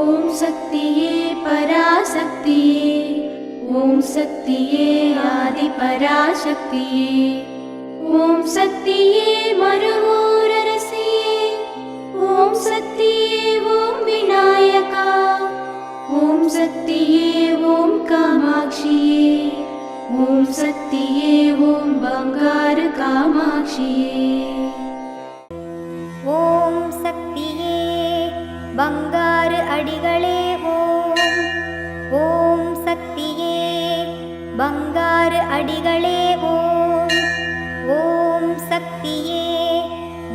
ஓம் சக்தியே பராசக்தியே, ஓம் சக்தியே ஆதி பராசக்தியே, ஓம் சக்தியே மறுவூரரசியே, ஓம் சக்தியே ஓம் விநாயகா, ஓம் சக்தியே ஓம் காமாட்சியே, ஓம் சக்தியே ஓம் பங்காரு காமாட்சியே. ஓம் சக்தியே பங்காரு அடிகளே ஓம். ஓம் சக்தியே பங்காரு அடிகளே ஓம். ஓம் சக்தியே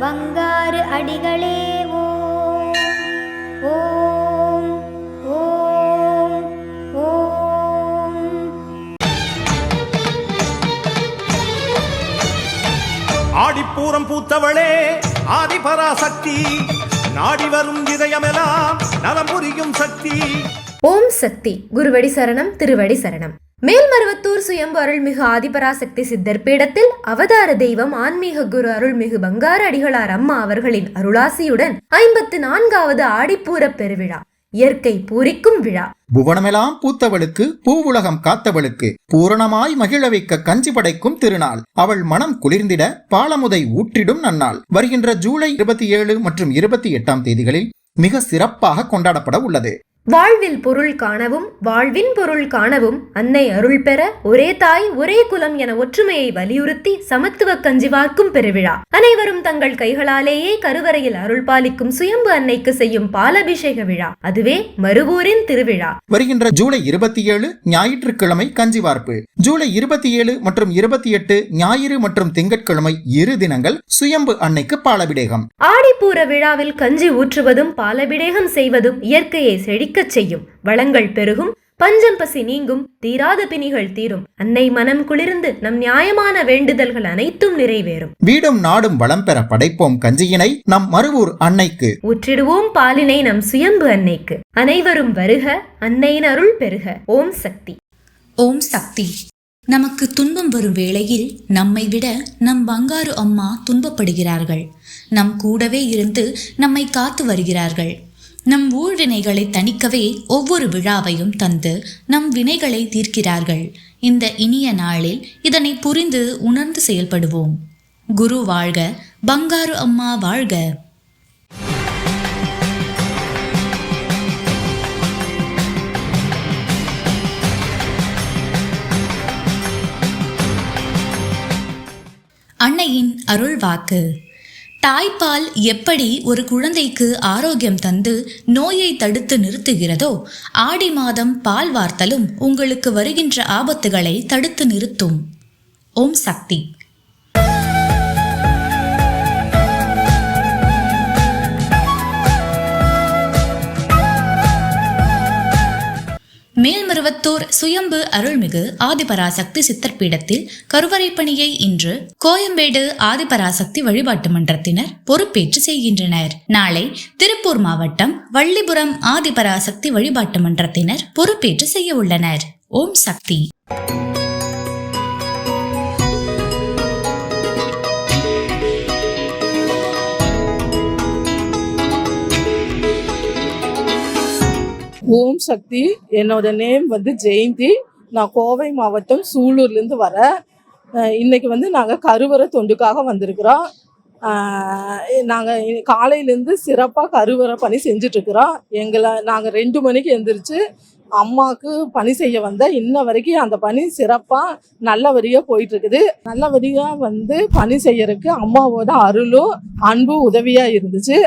பங்காரு அடிகளே ஓம். ஓம் ஓம் ஓம். ஆடிப்பூரம் பூத்தவளே ஆதிபராசக்தி, நாடி வரும் இதயமெல்லாம் நலம் புரியும் சக்தி. ஓம் சக்தி. குருவடி சரணம், திருவடி சரணம். மேல்மருவத்தூர் சுயம்பு அருள்மிகு ஆதிபராசக்தி சித்தர் பீடத்தில் அவதார தெய்வம் ஆன்மீக குரு அருள்மிகு பங்காரு அடிகளார் அம்மா அவர்களின் அருளாசியுடன் 54வது ஆடிப்பூர பெருவிழா, இயற்கை பூரிக்கும் விழா. புவனமெல்லாம் பூத்தவளுக்கு, பூவுலகம் காத்தவளுக்கு, பூரணமாய் மகிழ வைக்க கஞ்சி படைக்கும் திருநாள். அவள் மனம் குளிர்ந்திட பாலமுதை ஊற்றிடும் நன்னாள். வருகின்ற ஜூலை 27 மற்றும் 28 தேதிகளில் மிக சிறப்பாக கொண்டாடப்பட உள்ளது. வாழ்வில் பொருள் காணவும் வாழ்வின் பொருள் காணவும் அன்னை அருள் பெற ஒரே தாய் ஒரே குலம் என ஒற்றுமையை வலியுறுத்தி சமத்துவ கஞ்சி வார்க்கும் பெருவிழா. அனைவரும் தங்கள் கைகளாலேயே கருவறையில் அருள் பாலிக்கும் சுயம்பு அன்னைக்கு செய்யும் பாலபிஷேக விழா, அதுவே மருவூரின் திருவிழா. வருகின்ற ஜூலை 27 ஞாயிற்றுக்கிழமை கஞ்சி வார்ப்பு. ஜூலை 27 மற்றும் 28 ஞாயிறு மற்றும் திங்கட்கிழமை 2 தினங்கள் சுயம்பு அன்னைக்கு பாலபிடேகம். ஆடிப்பூர விழாவில் கஞ்சி ஊற்றுவதும் பாலபிடேகம் செய்வதும் இயற்கையை செழிக்க செய்யும். வளங்கள் பெருகும், பஞ்சம் பசி நீங்கும், தீராத பிணிகள் தீரும். அன்னை மனம் குளிர்ந்து நம் நியாயமான வேண்டுதல்கள் அனைத்தும் நிறைவேறும். வீடும் நாடும் வளம் பெற படைப்போம் கஞ்சியினை நம் மருவூர் அன்னைக்கு. ஊற்றிடுவோம் பாலினை நம் சுயம்பு அன்னைக்கு. அனைவரும் வருக, அன்னையின் அருள் பெருக. ஓம் சக்தி. ஓம் சக்தி. நமக்கு துன்பம் வரும் வேளையில் நம்மை விட நம் பங்காரு அம்மா துன்பப்படுகிறார்கள். நம் கூடவே இருந்து நம்மை காத்து வருகிறார்கள். நம் ஊழ்வினைகளை தணிக்கவே ஒவ்வொரு விழாவையும் தந்து நம் வினைகளை தீர்க்கிறார்கள். இந்த இனிய நாளில் இதனை புரிந்து உணர்ந்து செயல்படுவோம். குரு வாழ்க, பங்காரு அம்மா வாழ்க. அன்னையின் அருள் வாக்கு. தாய்ப்பால் எப்படி ஒரு குழந்தைக்கு ஆரோக்கியம் தந்து நோயை தடுத்து நிறுத்துகிறதோ, ஆடி மாதம் பால் வார்த்தலும் உங்களுக்கு வருகின்ற ஆபத்துகளை தடுத்து நிறுத்தும். ஓம் சக்தி. மேல்மருவத்தூர் சுயம்பு அருள்மிகு ஆதிபராசக்தி சித்தர் பீடத்தில் கருவறை பணியை இன்று கோயம்பேடு ஆதிபராசக்தி வழிபாட்டு மன்றத்தினர் பொறுப்பேற்று செய்கின்றனர். நாளை திருப்பூர் மாவட்டம் வள்ளிபுரம் ஆதிபராசக்தி வழிபாட்டு மன்றத்தினர் பொறுப்பேற்று செய்ய உள்ளனர். ஓம் சக்தி. ஓம் சக்தி. என்னோட நேம் ஜெயந்தி. நான் கோவை மாவட்டம் சூலூர்லேருந்து வரேன். இன்னைக்கு நாங்கள் கருவறை தொண்டுக்காக வந்திருக்கிறோம். நாங்கள் காலையிலேருந்து சிறப்பாக கருவறை பணி செஞ்சிட்ருக்குறோம். நாங்கள் 2 மணிக்கு எழுந்திரிச்சு அம்மாவுக்கு பணி செய்ய வந்தேன். இன்ன வரைக்கும் அந்த பணி சிறப்பாக நல்லபடியாக போயிட்டுருக்குது. நல்லபடியாக பணி செய்யறதுக்கு அம்மாவோட அருளும் அன்பும் உதவியாக இருந்துச்சு.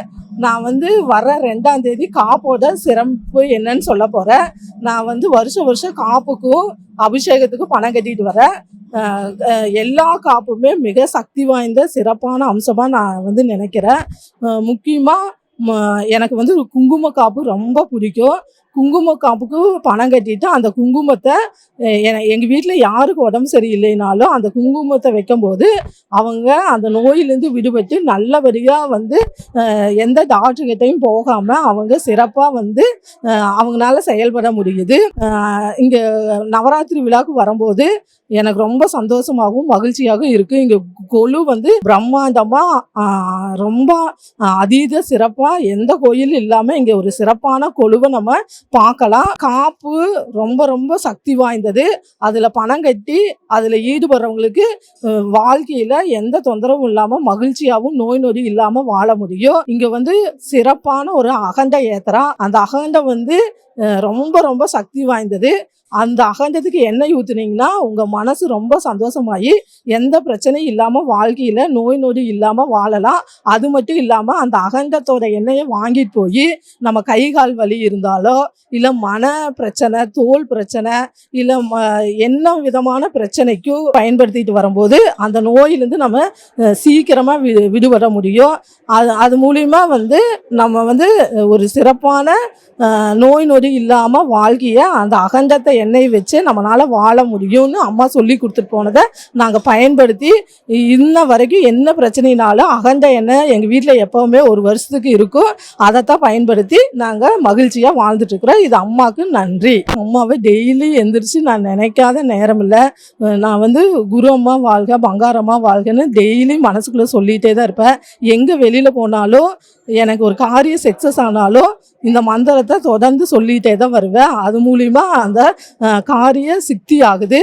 நான் வர 2ஆம் தேதி காப்போட சிறப்பு என்னன்னு சொல்ல போகிறேன். நான் வருஷம் காப்புக்கும் அபிஷேகத்துக்கும் பணம் கட்டிட்டு வரேன். எல்லா காப்புமே மிக சக்தி வாய்ந்த சிறப்பான அம்சமாக நான் நினைக்கிறேன். முக்கியமாக எனக்கு குங்கும காப்பு ரொம்ப பிடிக்கும். குங்கும காப்புக்கு பணம் கட்டிட்டு அந்த குங்குமத்தை எங்கள் வீட்டில் யாருக்கு உடம்பு சரியில்லைனாலும் அந்த குங்குமத்தை வைக்கும்போது அவங்க அந்த நோயிலேருந்து விடுபட்டு நல்லபடியாக வந்து எந்த டாக்டர்கிட்டையும் போகாமல் அவங்க சிறப்பாக வந்து அவங்களால செயல்பட முடியுது. இங்கே நவராத்திரி விழாவுக்கு வரும்போது எனக்கு ரொம்ப சந்தோஷமாகவும் மகிழ்ச்சியாகவும் இருக்குது. இங்கே கொலு வந்து பிரம்மாண்டமாக ரொம்ப அதீத சிறப்பாக எந்த கோயிலும் இல்லாமல் இங்கே ஒரு சிறப்பான கொலுவை நம்ம பார்க்கலாம். காப்பு ரொம்ப ரொம்ப சக்தி வாய்ந்தது. அதில் பணம் கட்டி அதில் ஈடுபடுறவங்களுக்கு வாழ்க்கையில் எந்த தொந்தரவும் இல்லாமல் மகிழ்ச்சியாகவும் நோய் நொடி இல்லாமல் வாழ முடியும். இங்கே வந்து சிறப்பான ஒரு அகண்ட ஏத்துறா. அந்த அகண்டம் வந்து ரொம்ப ரொம்ப சக்தி வாய்ந்தது. அந்த அகண்டத்துக்கு எண்ணெய் ஊற்றுனீங்கன்னா உங்கள் மனசு ரொம்ப சந்தோஷமாகி எந்த பிரச்சனையும் இல்லாமல் வாழ்க்கையில் நோய் நொடி இல்லாமல் வாழலாம். அது மட்டும் இல்லாமல் அந்த அகண்டத்தோட எண்ணெயை வாங்கிட்டு போய் நம்ம கை கால் வலி இருந்தாலோ இல்லை மன பிரச்சனை, தோல் பிரச்சனை, இல்லை என்ன விதமான பிரச்சனைக்கும் பயன்படுத்திட்டு வரும்போது அந்த நோயிலேருந்து நம்ம சீக்கிரமாக விடுபட முடியும். அது மூலிமா வந்து நம்ம வந்து ஒரு சிறப்பான நோய் நொடி இல்லாமல் வாழ்க்கையை அந்த அகண்டத்தை எண்ணெய் வச்சு நம்மளால் வாழ முடியும்னு அம்மா சொல்லி கொடுத்துட்டு போனதை நாங்கள் பயன்படுத்தி இன்ன வரைக்கும் என்ன பிரச்சனைனாலும் அகண்ட எண்ணெய் எங்கள் வீட்டில் எப்போவுமே ஒரு வருஷத்துக்கு இருக்கும். அதைத்தான் பயன்படுத்தி நாங்கள் மகிழ்ச்சியாக வாழ்ந்துட்டுருக்குறோம். இது அம்மாவுக்கு நன்றி. அம்மாவை டெய்லி எந்திரிச்சு நான் நினைக்காத நேரம் இல்லை. நான் வந்து குரு அம்மா வாழ்க, பங்காரம்மா வாழ்கன்னு டெய்லி மனசுக்குள்ளே சொல்லிகிட்டே தான் இருப்பேன். எங்கே வெளியில் போனாலும் எனக்கு ஒரு காரியம் சக்ஸஸ் ஆனாலும் இந்த மந்திரத்தை தொடர்ந்து சொல்லிகிட்டே தான் வருவேன். அது மூலிமா அந்த காரிய சித்தி ஆகுது.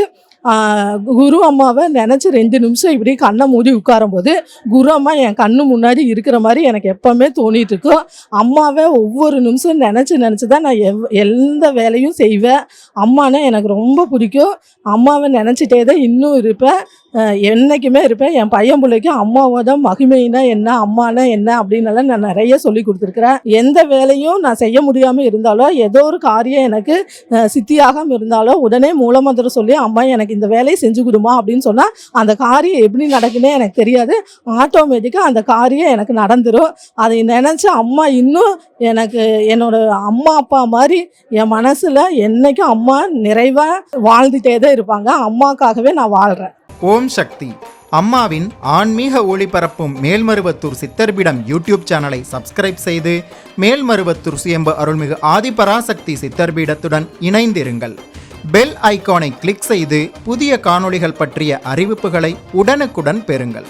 குரு அம்மாவை நினச்சி 2 நிமிஷம் இப்படி கண்ணை மூடி உட்காரும்போது குரு அம்மா என் கண்ணு முன்னாடி இருக்கிற மாதிரி எனக்கு எப்போவுமே தோணிட்டு இருக்கும். அம்மாவை ஒவ்வொரு நிமிஷம் நினச்சி தான் நான் எந்த வேலையும் செய்வேன். அம்மானா எனக்கு ரொம்ப பிடிக்கும். அம்மாவை நினச்சிட்டே தான் இன்னும் இருப்பேன், என்றைக்குமே இருப்பேன். என் பையன் பிள்ளைக்கு அம்மாவோட மகிமைனா என்ன, அம்மானா என்ன அப்படின்னலாம் நான் நிறைய சொல்லி கொடுத்துருக்குறேன். எந்த வேலையும் நான் செய்ய முடியாமல் இருந்தாலோ ஏதோ ஒரு காரியம் எனக்கு சித்தியாகாமல் இருந்தாலோ உடனே மூலமந்திரம் சொல்லி அம்மா எனக்கு இந்த வேலையை செஞ்சு கொடுமா அப்படின்னு சொன்னால் அந்த காரியம் எப்படி நடக்குன்னே எனக்கு தெரியாது. ஆட்டோமேட்டிக்காக அந்த காரியம் எனக்கு நடந்துடும். அதை நினச்சி அம்மா இன்னும் எனக்கு என்னோட அம்மா அப்பா மாதிரி என் மனசில் என்றைக்கும் அம்மா நிறைவாக வாழ்ந்துகிட்டே தான் இருப்பாங்க. அம்மாக்காகவே நான் வாழ்கிறேன். ஓம் சக்தி. அம்மாவின் ஆன்மீக ஒளிபரப்பும் மேல்மருவத்தூர் சித்தர்பீடம் யூடியூப் சேனலை சப்ஸ்கிரைப் செய்து மேல்மருவத்தூர் சுயம்பு அருள்மிகு ஆதிபராசக்தி சித்தர்பீடத்துடன் இணைந்திருங்கள். பெல் ஐகானை கிளிக் செய்து புதிய காணொளிகள் பற்றிய அறிவிப்புகளை உடனுக்குடன் பெறுங்கள்.